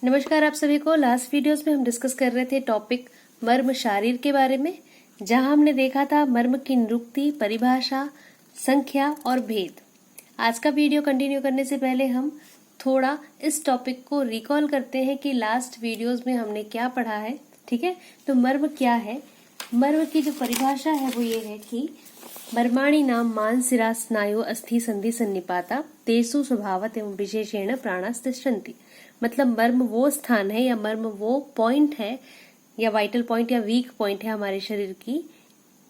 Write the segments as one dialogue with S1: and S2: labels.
S1: नमस्कार आप सभी को। लास्ट वीडियोस में हम डिस्कस कर रहे थे टॉपिक मर्म शारीर के बारे में, जहां हमने देखा था मर्म की निरुक्ति, परिभाषा, संख्या और भेद। आज का वीडियो कंटिन्यू करने से पहले हम थोड़ा इस टॉपिक को रिकॉल करते हैं कि लास्ट वीडियोस में हमने क्या पढ़ा है। ठीक है, तो मर्म क्या है। मर्म की जो परिभाषा है वो ये है कि मर्माणि नाम मांस शिरा स्नायु अस्थि संधि सन्निपाता तेसु स्वभावत एवं विशेषेण प्राणास्तिष्ठन्ति। मतलब मर्म वो स्थान है या मर्म वो पॉइंट है या वाइटल पॉइंट या वीक पॉइंट है हमारे शरीर की,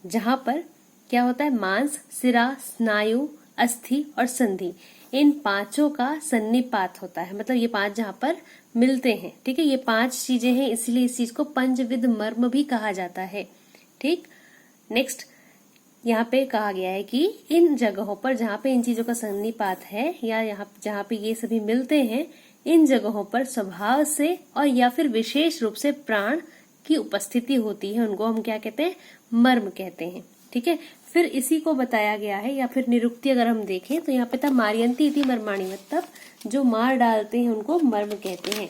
S1: जहां पर क्या होता है, मांस, सिरा, स्नायु, अस्थि और संधि, इन पांचों का सन्निपात होता है। मतलब ये पांच जहां पर मिलते हैं। ठीक है, ये पांच चीजें हैं, इसलिए इस चीज को पंचविध मर्म भी कहा जाता है। ठीक, नेक्स्ट यहाँ पे कहा गया है कि इन जगहों पर जहाँ पे इन चीजों का सन्निपात है या यहाँ जहाँ पे ये सभी मिलते हैं, इन जगहों पर स्वभाव से और या फिर विशेष रूप से प्राण की उपस्थिति होती है। उनको हम क्या कहते हैं, मर्म कहते हैं। ठीक है, फिर इसी को बताया गया है या फिर निरुक्ति अगर हम देखें तो यहाँ पे था मारियंती इति मर्माणि, मतलब जो मार डालते हैं उनको मर्म कहते हैं।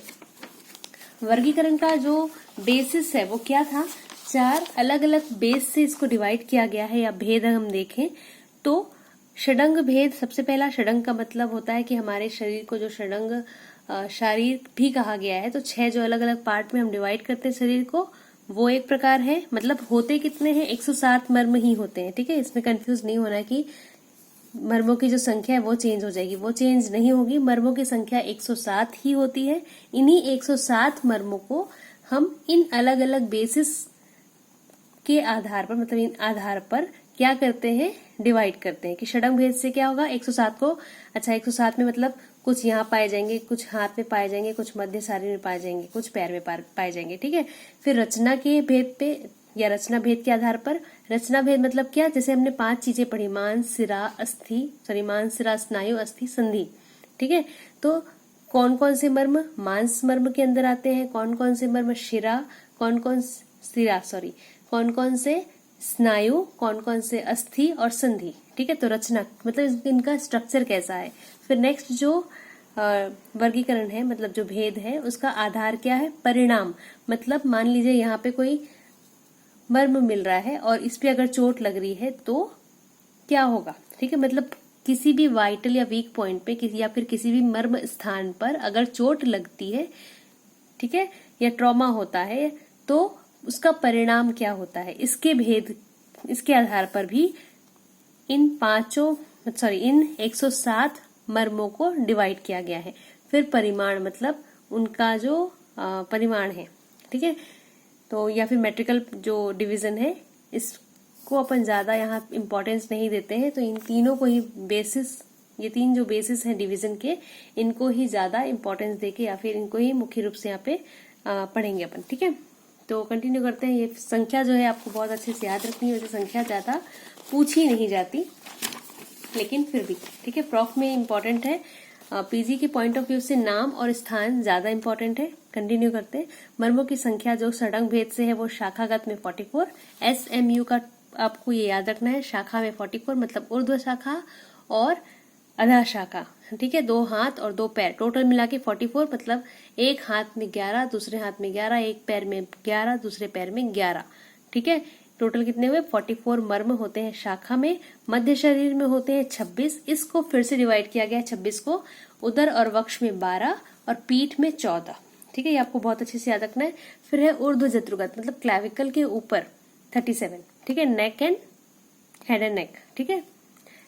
S1: वर्गीकरण का जो बेसिस है वो क्या था, चार अलग अलग बेस से इसको डिवाइड किया गया है या भेद हम देखें तो षडंग भेद। सबसे पहला षडंग का मतलब होता है कि हमारे शरीर को जो षडंग शारीर भी कहा गया है, तो छह जो अलग अलग पार्ट में हम डिवाइड करते हैं शरीर को, वो एक प्रकार है। मतलब होते कितने हैं, 107 मर्म ही होते हैं। ठीक है, इसमें कंफ्यूज नहीं होना कि मर्मों की जो संख्या है वो चेंज हो जाएगी, वो चेंज नहीं होगी। मर्मों की संख्या 107 ही होती है। इन्हीं 107 मर्मों को हम इन अलग अलग बेसिस के आधार पर, मतलब इन आधार पर क्या करते हैं, डिवाइड करते हैं कि षडंग भेद से क्या होगा, 107 को, अच्छा 107 में मतलब कुछ यहाँ पाए जाएंगे, कुछ हाथ में पाए जाएंगे, कुछ मध्य शरीर में पाए जाएंगे, कुछ पैर में पाए जाएंगे। ठीक है, फिर रचना के भेद पे या रचना भेद के आधार पर, रचना भेद मतलब क्या, जैसे हमने पांच चीजें पढ़ी, मांस, सिरा, मांस, सिरा, स्नायु, अस्थि, संधि। ठीक है, तो कौन कौन से मर्म मांस मर्म के अंदर आते हैं, कौन कौन से मर्म शिरा, कौन कौन से स्नायु, कौन कौन से अस्थि और संधि। ठीक है, तो रचना मतलब इनका स्ट्रक्चर कैसा है। फिर नेक्स्ट जो वर्गीकरण है, मतलब जो भेद है, उसका आधार क्या है, परिणाम। मतलब मान लीजिए यहाँ पे कोई मर्म मिल रहा है और इस पे अगर चोट लग रही है तो क्या होगा। ठीक है, मतलब किसी भी वाइटल या वीक पॉइंट पे या फिर किसी भी मर्म स्थान पर अगर चोट लगती है, ठीक है, या ट्रॉमा होता है, तो उसका परिणाम क्या होता है, इसके भेद, इसके आधार पर भी इन 107 मर्मों को डिवाइड किया गया है। फिर परिमाण, मतलब उनका जो परिमाण है। ठीक है, तो या फिर मेट्रिकल जो डिवीजन है, इसको अपन ज्यादा यहाँ इंपॉर्टेंस नहीं देते हैं, तो इन तीनों को ही बेसिस, ये तीन जो बेसिस हैं डिवीजन के, इनको ही ज्यादा इंपॉर्टेंस देके या फिर इनको ही मुख्य रूप से यहाँ पे पढ़ेंगे अपन। ठीक है, तो कंटिन्यू करते हैं। ये संख्या जो है आपको बहुत अच्छे से याद रखनी है, वैसे संख्या ज्यादा पूछी नहीं जाती, लेकिन फिर भी ठीक है, प्रॉफ में इम्पोर्टेंट है। पीजी के पॉइंट ऑफ व्यू से नाम और स्थान ज्यादा इम्पोर्टेंट है। कंटिन्यू करते हैं। मर्मों की संख्या जो षडंग भेद से है वो शाखागत में 44, SMU का आपको ये याद रखना है, शाखा में 44 मतलब ऊर्ध्व शाखा और अधा शाखा। ठीक है, 2 हाथ और 2 पैर, टोटल मिला के 44, मतलब एक हाथ में 11, दूसरे हाथ में 11, एक पैर में 11, दूसरे पैर में 11। ठीक है, टोटल कितने हुए, 44 मर्म होते हैं शाखा में। मध्य शरीर में होते हैं 26, इसको फिर से डिवाइड किया गया है 26 को। उदर और वक्ष में 12 और पीठ में 14। ठीक है, ये आपको बहुत अच्छे से याद रखना है। फिर है ऊर्ध्व जत्रुगत, मतलब क्लैविकल के ऊपर 37। ठीक है, neck and head and neck. ठीक है,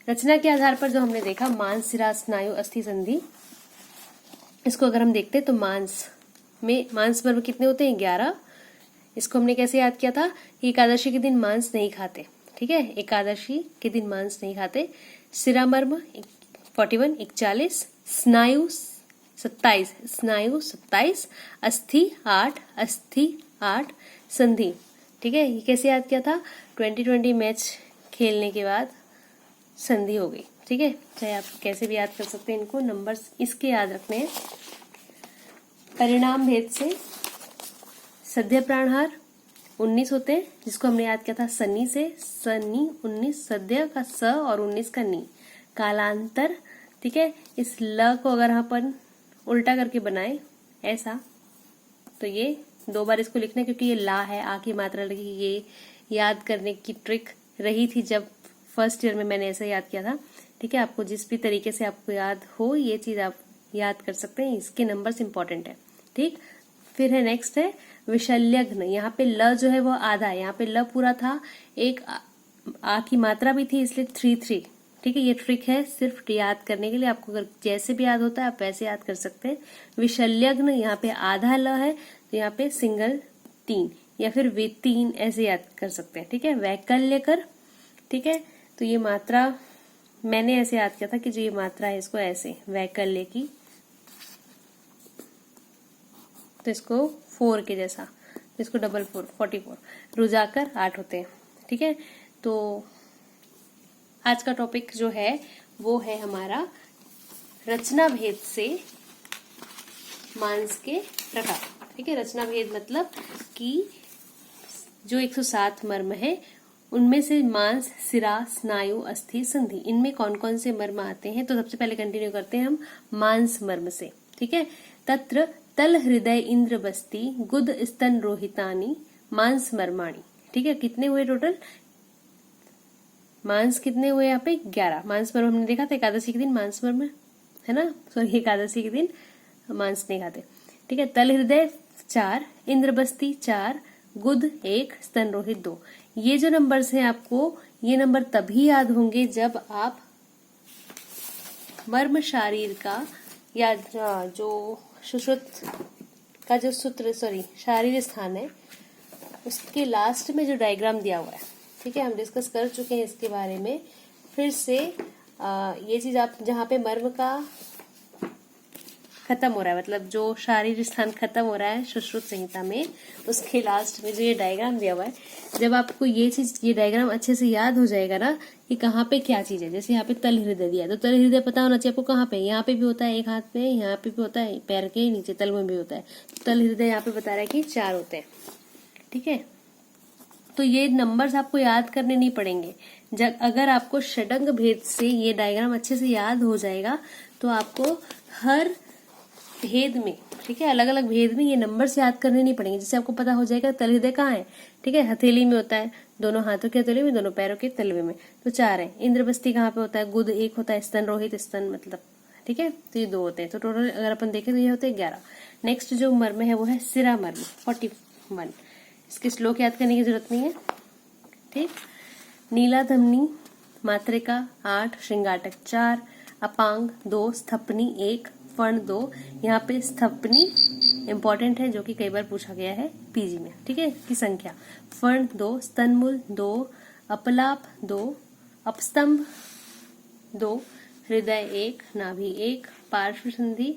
S1: रचना के आधार पर जो हमने देखा, मांस, सिरा, स्नायु, अस्थि, संधि, इसको अगर हम देखते हैं तो मांस मर्म कितने होते हैं, 11। इसको हमने कैसे याद किया था, एकादशी के दिन मांस नहीं खाते। ठीक है, एकादशी के दिन मांस नहीं खाते। सिरा मर्म 41, 41, स्नायु 27, अस्थि 8, संधि। ठीक है, ये कैसे याद किया था, 2020 मैच खेलने के बाद संधि हो गई। ठीक है, चाहे आप कैसे भी याद कर सकते हैं इनको, नंबर्स इसके याद रखने हैं। परिणाम भेद से सद्य प्राणहार 19 होते हैं, जिसको हमने याद किया था सनी से, सनी 19, सद्य का स और 19 का नी। कालांतर, ठीक है, इस ल को अगर अपन उल्टा करके बनाए ऐसा, तो ये 2 बार इसको लिखना है, क्योंकि ये ला है, आ की मात्रा लगी। ये याद करने की ट्रिक रही थी जब फर्स्ट ईयर में मैंने ऐसा याद किया था। ठीक है, आपको जिस भी तरीके से आपको याद हो ये चीज आप याद कर सकते हैं, इसके नंबर्स इंपॉर्टेंट है। ठीक, फिर है नेक्स्ट है विशल्यघ्न। यहाँ पे ल जो है वो आधा है, यहाँ पे ल पूरा था, एक आ की मात्रा भी थी, इसलिए 3 3। ठीक है, ये ट्रिक है सिर्फ याद करने के लिए, आपको अगर जैसे भी याद होता है आप वैसे याद कर सकते हैं। विशल्यघ्न, यहाँ पे आधा ल है तो यहाँ पे सिंगल 3 या फिर वे 3 ऐसे याद कर सकते हैं। ठीक है, वैकल्यकर। ठीक है, तो ये मात्रा मैंने ऐसे याद किया था कि जो ये मात्रा है इसको ऐसे वैकल्य की, तो इसको 4 के जैसा, तो इसको डबल 4 44, रुजाकर 8 होते हैं। ठीक है, तो आज का टॉपिक जो है वो है हमारा रचना भेद से मांस के प्रकार। ठीक है, रचना भेद मतलब कि जो 107 मर्म है उनमें से मांस, सिरा, स्नायु, अस्थि, संधि, इनमें कौन कौन से मर्म आते हैं। तो सबसे पहले कंटिन्यू करते हैं हम मांस मर्म से। ठीक है, तत्र तल हृदय इंद्र बस्ती गुद स्तन रोहितानी मांस मर्माणी। ठीक है, कितने हुए टोटल मांस, कितने हुए यहाँ पे 11 मांस मर्म हमने देखा था एकादशी के दिन मांस मर्म है ना, सॉरी एकादशी के दिन मांस नहीं खाते। ठीक है, तल हृदय 4, इंद्र बस्ती 4, गुद 1, स्तन रोहित 2। ये जो नंबर्स हैं आपको ये नंबर तभी याद होंगे जब आप मर्म शारीर का या जो सुश्रुत का जो सूत्र शारीर स्थान है उसके लास्ट में जो डायग्राम दिया हुआ है। ठीक है, हम डिस्कस कर चुके हैं इसके बारे में। फिर से ये चीज आप जहाँ पे मर्म का खत्म हो रहा है, मतलब जो शारीरिक स्थान खत्म हो रहा है सुश्रुत संहिता में, उसके लास्ट में जो ये डायग्राम दिया हुआ है, जब आपको ये चीज ये डायग्राम अच्छे से याद हो जाएगा ना कि कहाँ पे क्या चीज है। जैसे यहाँ पे तल हृदय दिया है तो तल हृदय पता होना चाहिए आपको कहाँ पे, यहाँ पे भी होता है एक हाथ पे, यहाँ पे भी होता है पैर के नीचे तल में भी होता है। तो तल हृदय यहाँ पे बता रहा है कि 4 होते हैं। ठीक है, तो ये नंबर्स आपको याद करने नहीं पड़ेंगे। जब अगर आपको षडंग भेद से ये डायग्राम अच्छे से याद हो जाएगा तो आपको हर भेद में, ठीक है, अलग अलग भेद में ये नंबर्स याद करने नहीं पड़ेंगे। जिससे आपको पता हो जाएगा तल हृदय कहाँ है। ठीक है, हथेली में होता है, दोनों हाथों के हथेली में, दोनों पैरों के तलवे में, तो 4 है। इंद्रबस्ती कहाँ पे होता है, गुद 1 होता है, स्तन रोहित स्तन मतलब, ठीक है, तो ये 2 होते हैं। तो टोटल अगर अपन देखें तो ये होते हैं 11। नेक्स्ट जो मर्म है वो है सिरा मर्म 41। इसके श्लोक याद करने की जरूरत नहीं है। ठीक, नीला धमनी मात्रिका 8, श्रृंगाटक 4, अपांग 2, स्थपनी 1, फर्ण 2। यहाँ पे स्थपनी इंपॉर्टेंट है जो कि कई बार पूछा गया है पीजी में। ठीक है, की संख्या फर्ण 2, स्तनमूल 2, अपलाप 2, अपस्तंभ 2, हृदय 1, नाभि 1, पार्श्व संधि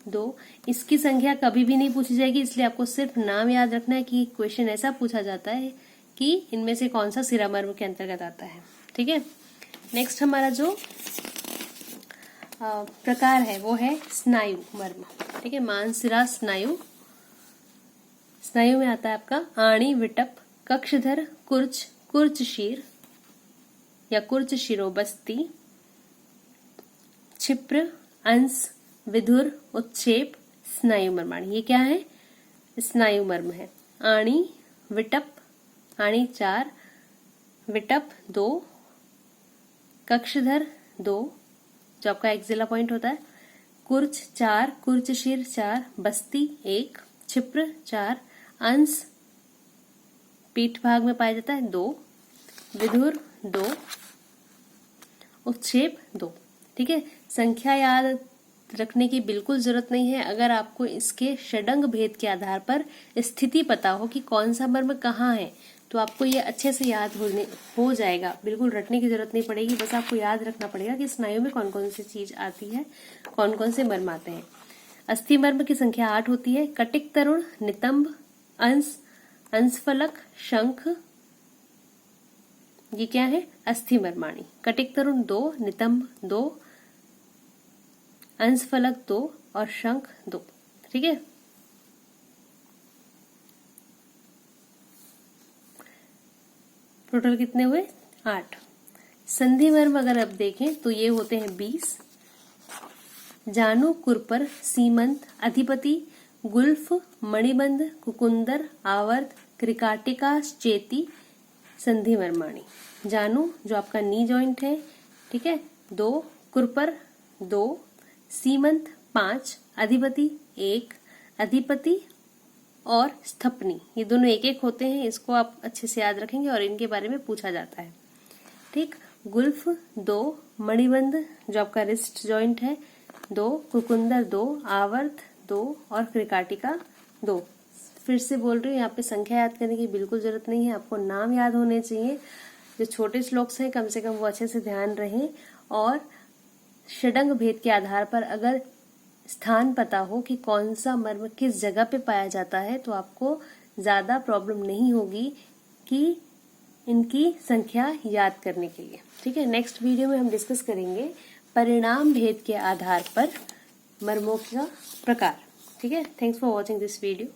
S1: 2। इसकी संख्या कभी भी नहीं पूछी जाएगी, इसलिए आपको सिर्फ नाम याद रखना है कि क्वेश्चन ऐसा पूछा जाता है कि इनमें से कौन सा सिरा मर्म के अंतर्गत आता है। ठीक है, नेक्स्ट हमारा जो प्रकार है वो है स्नायु मर्म। ठीक है, मांस, सिरा, स्नायु। स्नायु में आता है आपका आणी, विटप, कक्षधर, कुर्च, कुर्चशीर या कुर्च शिरोबस्ती, क्षिप्र, अंश, विधुर, उत्क्षेप, स्नायु मर्माणी। ये क्या है, स्नायु मर्म है। आणी, विटप, आणी 4, विटप 2, कक्षधर 2 जो आपका एक्जिला पॉइंट होता है, कुर्च 4, कुर्चशीर 4, बस्ती 1, क्षिप्र 4, अंश पीठ भाग में पाया जाता है 2, विधुर 2, उत्क्षेप 2। ठीक है, संख्या याद रखने की बिल्कुल जरूरत नहीं है। अगर आपको इसके षडंग भेद के आधार पर स्थिति पता हो कि कौन सा मर्म कहाँ है तो आपको ये अच्छे से याद हो जाएगा। बिल्कुल रटने की जरूरत नहीं पड़ेगी, बस आपको याद रखना पड़ेगा कि स्नायु में कौन कौन सी चीज आती है, कौन कौन से मर्म आते हैं। अस्थि मर्म की संख्या 8 होती है। कटिक तरुण, नितंब, अंश, अंशफलक, शंख, ये क्या है, अस्थि मर्माणी। कटिक तरुण 2, नितंब 2, अंशफलक 2 और शंख 2। ठीक है, टोटल कितने हुए 8। संधि मर्म अगर आप देखें तो ये होते हैं 20। जानू, कुरपर, सीमंत, अधिपति, गुल्फ, मणिबंध, कुकुंदर, आवर्त, क्रिकाटिका, चेती, संधि मर्माणी। जानू जो आपका नी जॉइंट है, ठीक है, 2, कुरपर 2, सीमंत 5, अधिपति 1, अधिपति और स्थपनी, ये दोनों एक एक होते हैं, इसको आप अच्छे से याद रखेंगे और इनके बारे में पूछा जाता है। ठीक, गुल्फ 2, मणिबंध जो आपका रिस्ट जॉइंट है 2, कुकुंदर 2, आवर्त 2 और क्रिकाटिका 2। फिर से बोल रही हूँ, यहाँ पे संख्या याद करने की बिल्कुल जरूरत नहीं है, आपको नाम याद होने चाहिए। जो छोटे श्लोक्स हैं कम से कम वो अच्छे से ध्यान रहें, और षडंग भेद के आधार पर अगर स्थान पता हो कि कौन सा मर्म किस जगह पे पाया जाता है तो आपको ज्यादा प्रॉब्लम नहीं होगी कि इनकी संख्या याद करने के लिए। ठीक है, नेक्स्ट वीडियो में हम डिस्कस करेंगे परिणाम भेद के आधार पर मर्मों का प्रकार। ठीक है, thanks for watching this video.